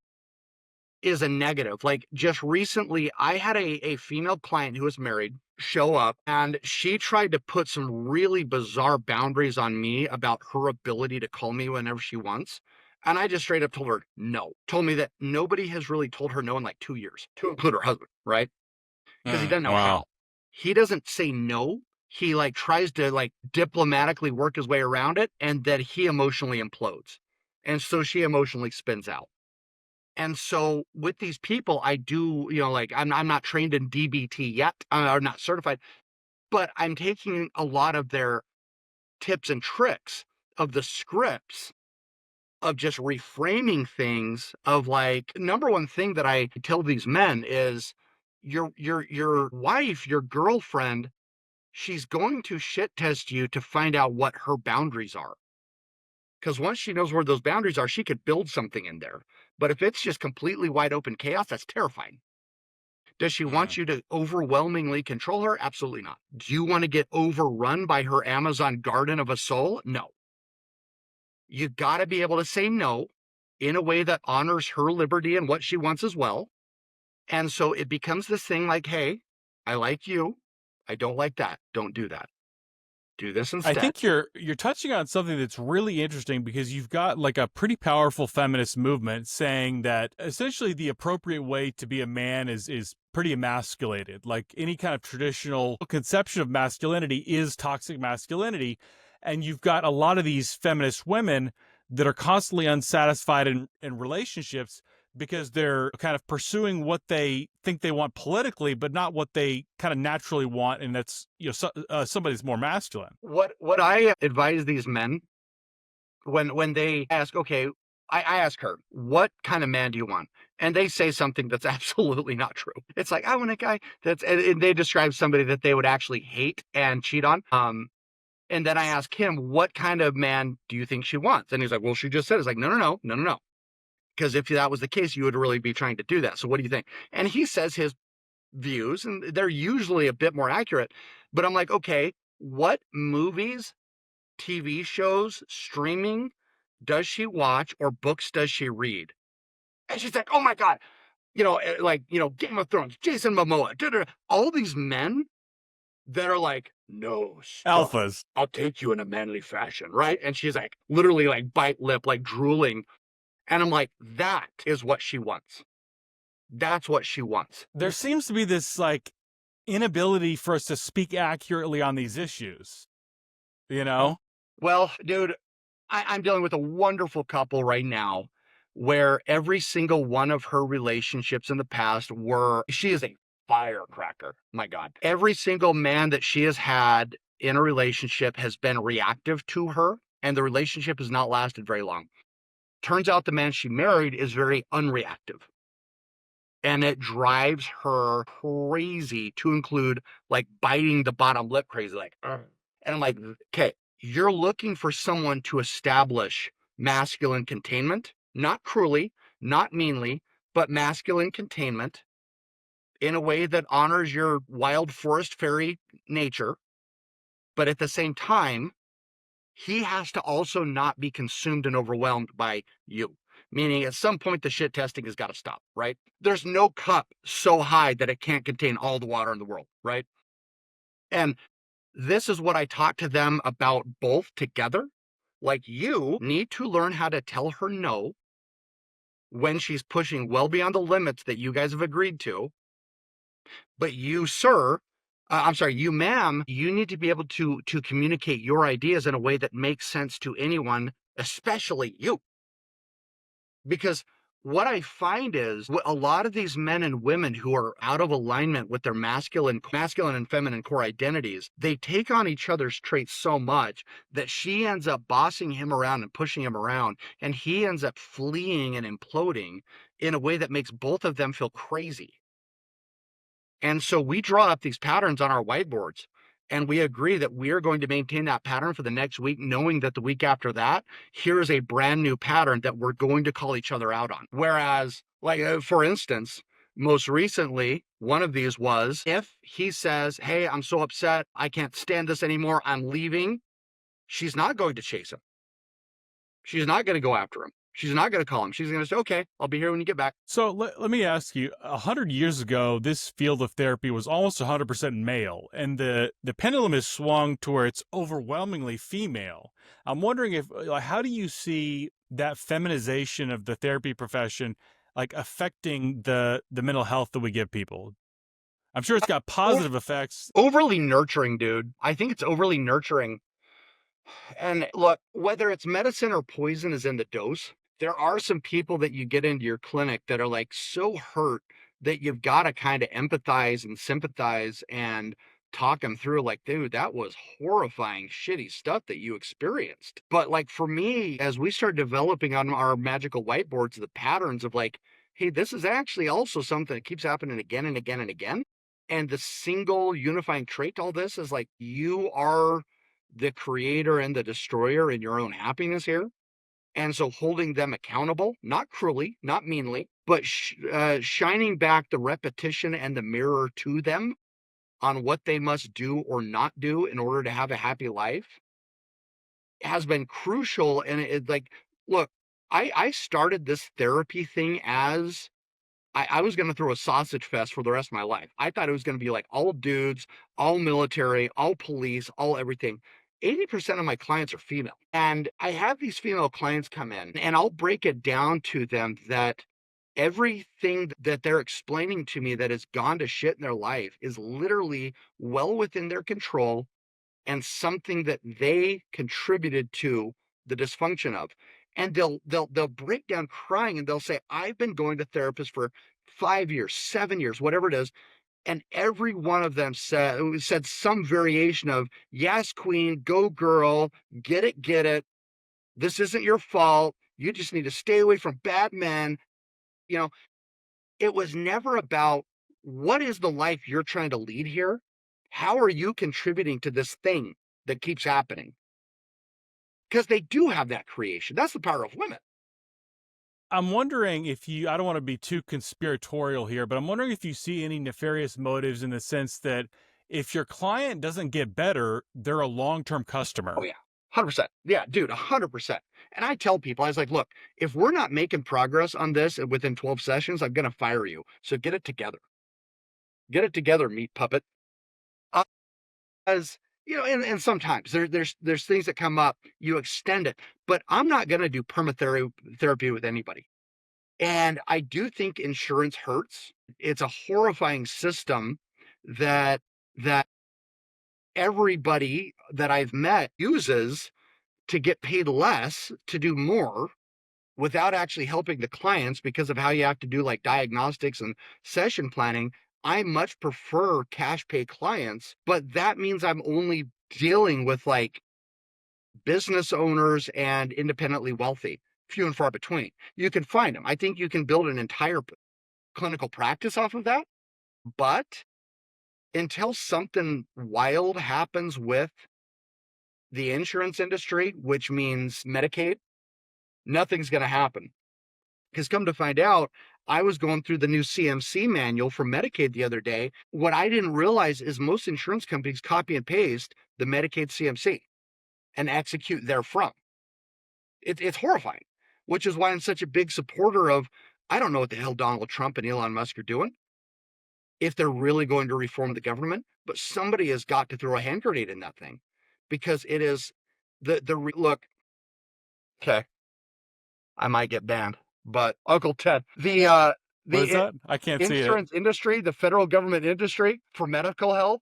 is a negative. Like, just recently, I had a female client who was married show up, and she tried to put some really bizarre boundaries on me about her ability to call me whenever she wants. And I just straight up told her no. Told me that nobody has really told her no in like 2 years, to include her husband, right? Because he doesn't know how. Wow. He doesn't say no. He like tries to like diplomatically work his way around it, and then he emotionally implodes. And so she emotionally spins out. And so with these people, I do, like, I'm not trained in DBT yet, or not certified, but I'm taking a lot of their tips and tricks of the scripts of just reframing things, of like, number one thing that I tell these men is your wife, your girlfriend, she's going to shit test you to find out what her boundaries are. Because once she knows where those boundaries are, she could build something in there. But if it's just completely wide open chaos, that's terrifying. Does she want you to overwhelmingly control her? Absolutely not. Do you want to get overrun by her Amazon garden of a soul? No. You got to be able to say no in a way that honors her liberty and what she wants as well. And so it becomes this thing like, hey, I like you. I don't like that. Don't do that. Do this I instead. think you're touching on something that's really interesting because you've got like a pretty powerful feminist movement saying that essentially the appropriate way to be a man is pretty emasculated. Like any kind of traditional conception of masculinity is toxic masculinity. And you've got a lot of these feminist women that are constantly unsatisfied in relationships because they're kind of pursuing what they think they want politically, but not what they kind of naturally want, and that's somebody's more masculine. What I advise these men when they ask, okay, I ask her, what kind of man do you want? And they say something that's absolutely not true. It's like, I want a guy that's, and they describe somebody that they would actually hate and cheat on. And then I ask him, what kind of man do you think she wants? And he's like, well, she just said, it's like, no. Because if that was the case, you would really be trying to do that. So what do you think? And he says his views, and they're usually a bit more accurate. But I'm like, okay, what movies, TV shows, streaming does she watch or books does she read? And she's like, oh my God, Game of Thrones, Jason Momoa, all these men that are like, no, stop. Alphas. I'll take you in a manly fashion, right? And she's like, literally like bite lip, like drooling. And I'm like, that is what she wants. That's what she wants. There seems to be this like inability for us to speak accurately on these issues, you know? Well, dude, I'm dealing with a wonderful couple right now where every single one of her relationships in the past she is a firecracker. My God. Every single man that she has had in a relationship has been reactive to her, and the relationship has not lasted very long. Turns out the man she married is very unreactive. And it drives her crazy, to include like biting the bottom lip crazy, like, "Ugh." And I'm like, okay, you're looking for someone to establish masculine containment, not cruelly, not meanly, but masculine containment in a way that honors your wild forest fairy nature. But at the same time, he has to also not be consumed and overwhelmed by you. Meaning at some point, the shit testing has got to stop, right? There's no cup so high that it can't contain all the water in the world, right? And this is what I talk to them about both together. Like, you need to learn how to tell her no when she's pushing well beyond the limits that you guys have agreed to. But you, sir, I'm sorry, you, ma'am, you need to be able to communicate your ideas in a way that makes sense to anyone, especially you. Because what I find is a lot of these men and women who are out of alignment with their masculine and feminine core identities, they take on each other's traits so much that she ends up bossing him around and pushing him around, and he ends up fleeing and imploding in a way that makes both of them feel crazy. And so we draw up these patterns on our whiteboards, and we agree that we are going to maintain that pattern for the next week, knowing that the week after that, here's a brand new pattern that we're going to call each other out on. Whereas, for instance, most recently, one of these was, if he says, hey, I'm so upset, I can't stand this anymore, I'm leaving, she's not going to chase him. She's not going to go after him. She's not going to call him. She's going to say, okay, I'll be here when you get back. So let me ask you, 100 years ago, this field of therapy was almost 100% male, and the pendulum has swung to where it's overwhelmingly female. I'm wondering how do you see that feminization of the therapy profession like affecting the mental health that we give people? I'm sure it's got positive effects. Overly nurturing, dude. I think it's overly nurturing. And look, whether it's medicine or poison is in the dose. There are some people that you get into your clinic that are like so hurt that you've got to kind of empathize and sympathize and talk them through, like, dude, that was horrifying, shitty stuff that you experienced. But like for me, as we start developing on our magical whiteboards, the patterns of like, hey, this is actually also something that keeps happening again and again and again. And the single unifying trait to all this is like, you are the creator and the destroyer in your own happiness here. And so holding them accountable, not cruelly, not meanly, but shining back the repetition and the mirror to them on what they must do or not do in order to have a happy life has been crucial. And look, I started this therapy thing as I was going to throw a sausage fest for the rest of my life. I thought it was going to be like all dudes, all military, all police, all everything. 80% of my clients are female. And I have these female clients come in and I'll break it down to them that everything that they're explaining to me that has gone to shit in their life is literally well within their control and something that they contributed to the dysfunction of. And they'll break down crying and they'll say, I've been going to therapists for 5 years, 7 years, whatever it is. And every one of them said some variation of, yes, queen, go girl, get it, get it. This isn't your fault. You just need to stay away from bad men. You know, it was never about what is the life you're trying to lead here? How are you contributing to this thing that keeps happening? Because they do have that creation. That's the power of women. I'm wondering if I don't want to be too conspiratorial here, but I'm wondering if you see any nefarious motives in the sense that if your client doesn't get better, they're a long-term customer. Oh, yeah. 100%. Yeah, dude, 100%. And I tell people, I was like, look, if we're not making progress on this within 12 sessions, I'm going to fire you. So get it together. Get it together, meat puppet. As you know, and sometimes there's things that come up, you extend it, but I'm not going to do therapy with anybody. And I do think insurance hurts. It's a horrifying system that that everybody that I've met uses to get paid less to do more without actually helping the clients because of how you have to do like diagnostics and session planning. I much prefer cash pay clients, but that means I'm only dealing with like business owners and independently wealthy, few and far between. You can find them. I think you can build an entire clinical practice off of that. But until something wild happens with the insurance industry, which means Medicaid, nothing's going to happen. Because come to find out, I was going through the new CMC manual for Medicaid the other day. What I didn't realize is most insurance companies copy and paste the Medicaid CMC and execute therefrom. It's horrifying, which is why I'm such a big supporter of, I don't know what the hell Donald Trump and Elon Musk are doing, if they're really going to reform the government, but somebody has got to throw a hand grenade in that thing because it is look, okay, I might get banned, but Uncle Ted, What is the that? I can't see it. insurance industry, the federal government industry for medical health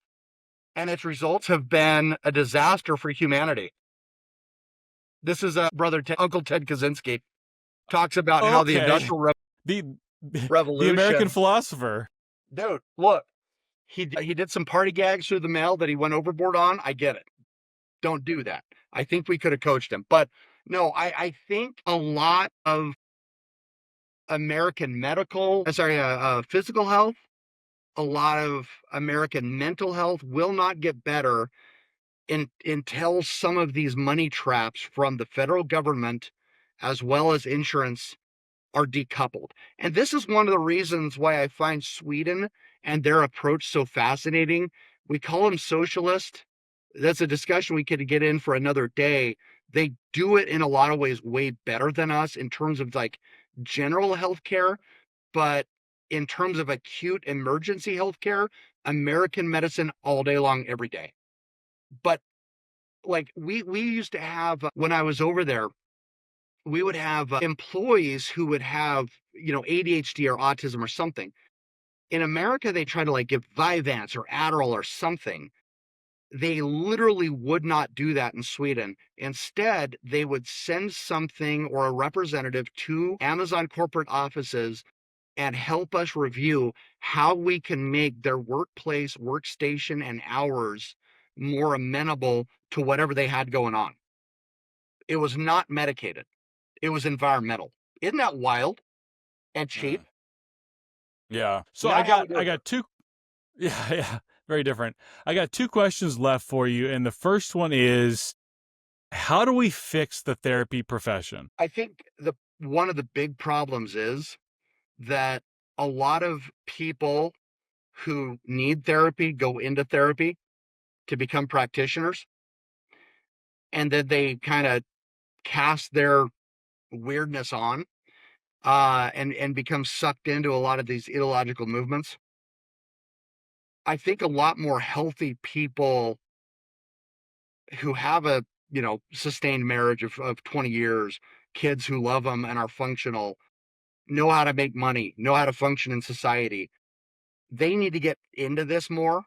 and its results have been a disaster for humanity. This is Uncle Ted Kaczynski talks about how the Okay. industrial The revolution, American philosopher. dude, look, he did some party gags through the mail that he went overboard on. I get it. Don't do that. I think we could have coached him, but no, I think a lot of American physical health, a lot of American mental health will not get better until some of these money traps from the federal government as well as insurance are decoupled. And this is one of the reasons why I find Sweden and their approach so fascinating. We call them socialist. That's a discussion we could get in for another day. They do it in a lot of ways way better than us in terms of like general health care, but in terms of acute emergency health care, American medicine all day long, every day. But like we used to have when I was over there, we would have employees who would have, ADHD or autism or something. In America, they try to like give Vyvanse or Adderall or something. They literally would not do that in Sweden. Instead, they would send something or a representative to Amazon corporate offices and help us review how we can make their workplace, workstation, and hours more amenable to whatever they had going on. It was not medicated. It was environmental. Isn't that wild and cheap? Yeah. So Not how we do I it. got two. Yeah, yeah. Very different. I got two questions left for you, and the first one is, how do we fix the therapy profession? I think one of the big problems is that a lot of people who need therapy go into therapy to become practitioners, and then they kind of cast their weirdness on. and become sucked into a lot of these ideological movements. I think a lot more healthy people who have a, sustained marriage of 20 years, kids who love them and are functional, know how to make money, know how to function in society. They need to get into this more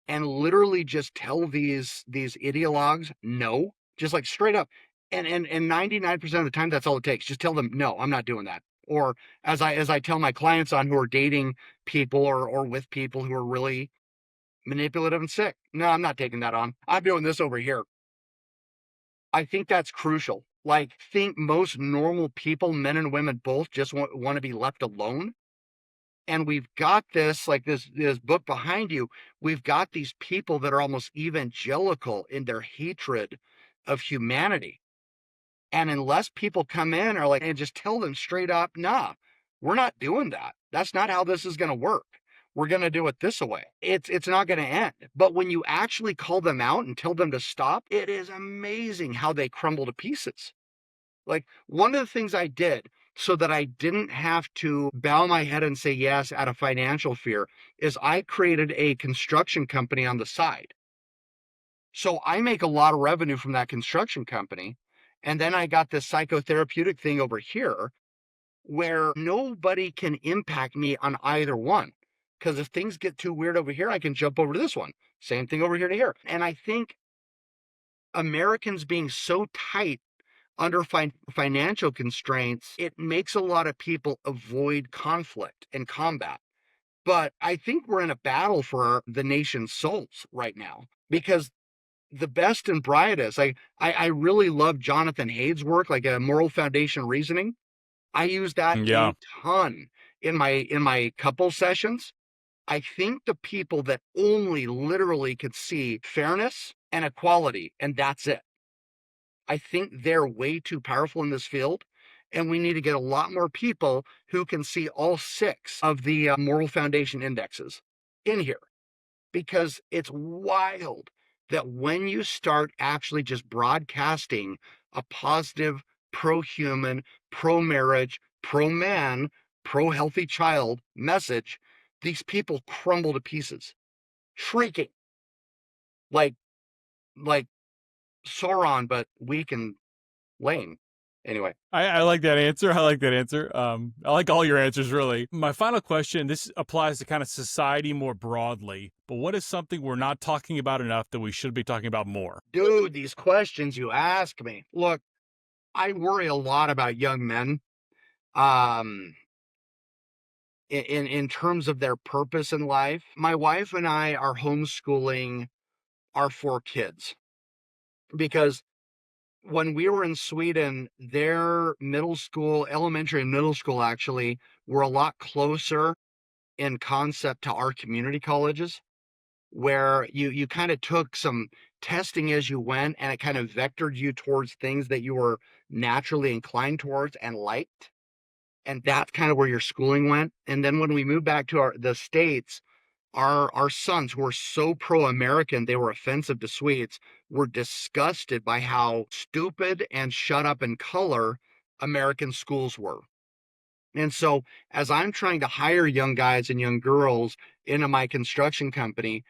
and literally just tell these ideologues no, just like straight up. And 99% of the time that's all it takes. Just tell them no, I'm not doing that. Or as I tell my clients on who are dating people or with people who are really manipulative and sick. No, I'm not taking that on. I'm doing this over here. I think that's crucial. Like, think most normal people, men and women both, just want to be left alone. And we've got this, like this book behind you. We've got these people that are almost evangelical in their hatred of humanity. And unless people come in or like and just tell them straight up, nah, we're not doing that. That's not how this is going to work. We're going to do it this way. It's not going to end. But when you actually call them out and tell them to stop, it is amazing how they crumble to pieces. Like, one of the things I did so that I didn't have to bow my head and say yes out of financial fear is I created a construction company on the side. So I make a lot of revenue from that construction company. And then I got this psychotherapeutic thing over here where nobody can impact me on either one. Because if things get too weird over here, I can jump over to this one. Same thing over here to here. And I think Americans being so tight under financial constraints, it makes a lot of people avoid conflict and combat. But I think we're in a battle for the nation's souls right now because the best and brightest, I really love Jonathan Haid's work, like a moral foundation reasoning. I use that Yeah. a ton in my couple sessions. I think the people that only literally could see fairness and equality, and that's it. I think they're way too powerful in this field. And we need to get a lot more people who can see all six of the moral foundation indexes in here because it's wild that when you start actually just broadcasting a positive, pro human, pro marriage, pro man, pro healthy child message, these people crumble to pieces, shrieking like, like Sauron, but weak and lame. Anyway. I like that answer. I like that answer. I like all your answers, really. My final question, this applies to kind of society more broadly, but what is something we're not talking about enough that we should be talking about more? Dude, these questions you ask me. Look, I worry a lot about young men um in terms of their purpose in life. My wife and I are homeschooling our four kids because when we were in Sweden, their middle school, elementary and middle school actually were a lot closer in concept to our community colleges where you kind of took some testing as you went and it kind of vectored you towards things that you were naturally inclined towards and liked. And that's kind of where your schooling went. And then when we moved back to the States, our sons who were so pro-American, they were offensive to Swedes, were disgusted by how stupid and shut up in color American schools were. And so as I'm trying to hire young guys and young girls into my construction company,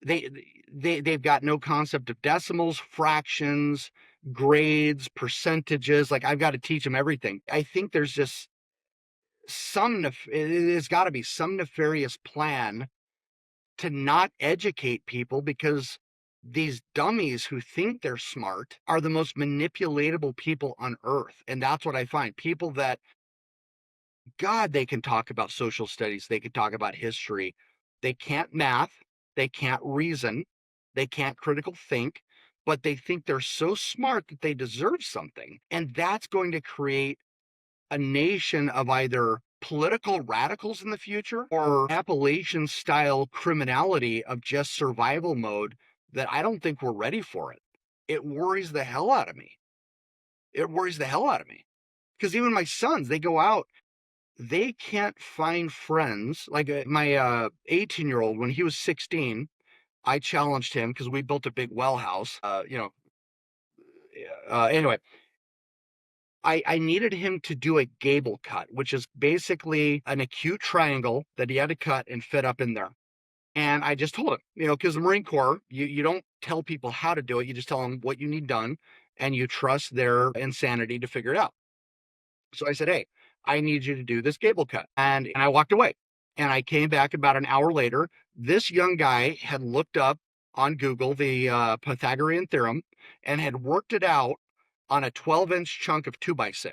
they they've got no concept of decimals, fractions, grades, percentages. Like, I've got to teach them everything. I think there's just there's got to be some nefarious plan to not educate people because these dummies who think they're smart are the most manipulatable people on earth. And that's what I find. People that, God, they can talk about social studies, they can talk about history. They can't math, they can't reason, they can't critical think, but they think they're so smart that they deserve something. And that's going to create a nation of either political radicals in the future or Appalachian style criminality of just survival mode that I don't think we're ready for it. It worries the hell out of me. It worries the hell out of me. Because even my sons, they go out, they can't find friends. Like my 18-year-old, when he was 16, I challenged him because we built a big well house. Anyway, I needed him to do a gable cut, which is basically an acute triangle that he had to cut and fit up in there. And I just told him, because the Marine Corps, you don't tell people how to do it. You just tell them what you need done and you trust their insanity to figure it out. So I said, hey, I need you to do this gable cut. And I walked away. And I came back about an hour later. This young guy had looked up on Google the Pythagorean theorem and had worked it out on a 12-inch chunk of 2x6.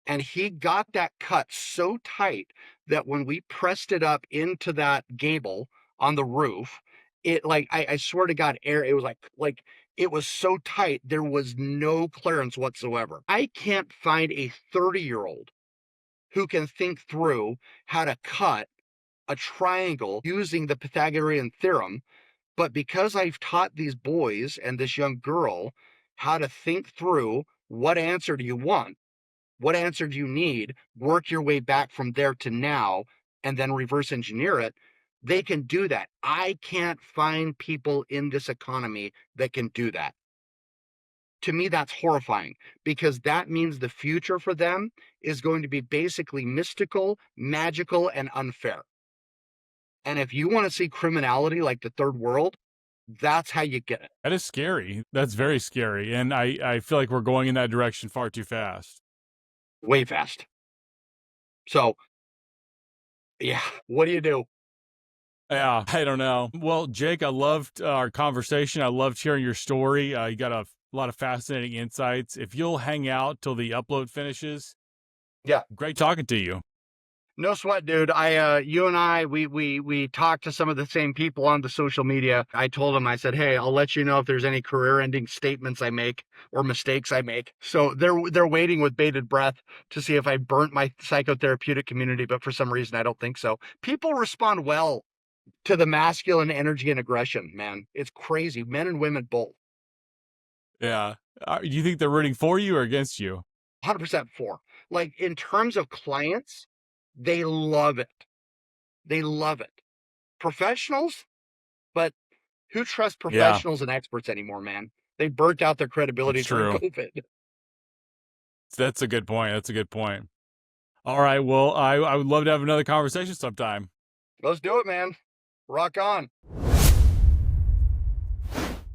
And he got that cut so tight that when we pressed it up into that gable on the roof, it like I swear to God, air, it was like it was so tight, there was no clearance whatsoever. I can't find a 30-year-old who can think through how to cut a triangle using the Pythagorean theorem. But because I've taught these boys and this young girl how to think through, what answer do you want? What answer do you need? Work your way back from there to now and then reverse engineer it. They can do that. I can't find people in this economy that can do that. To me, that's horrifying because that means the future for them is going to be basically mystical, magical, and unfair. And if you want to see criminality like the third world, that's how you get it. That is scary. That's very scary. And I feel like we're going in that direction far too fast. Way fast. So, yeah, what do you do? Yeah, I don't know. Well, Jake, I loved our conversation. I loved hearing your story. You got a lot of fascinating insights. If you'll hang out till the upload finishes, Yeah. great talking to you. No sweat, dude. You and I, we talked to some of the same people on the social media. I told them, I said, hey, I'll let you know if there's any career-ending statements I make or mistakes I make. So they're waiting with bated breath to see if I burnt my psychotherapeutic community, but for some reason, I don't think so. People respond well to the masculine energy and aggression, man. It's crazy, men and women both. Yeah. Do you think they're rooting for you or against you? 100% for. Like in terms of clients, they love it. They love it. Professionals, but who trusts Yeah, professionals and experts anymore, man? They burnt out their credibility that's during true. COVID. That's a good point. That's a good point. All right. Well, I would love to have another conversation sometime. Let's do it, man. Rock on.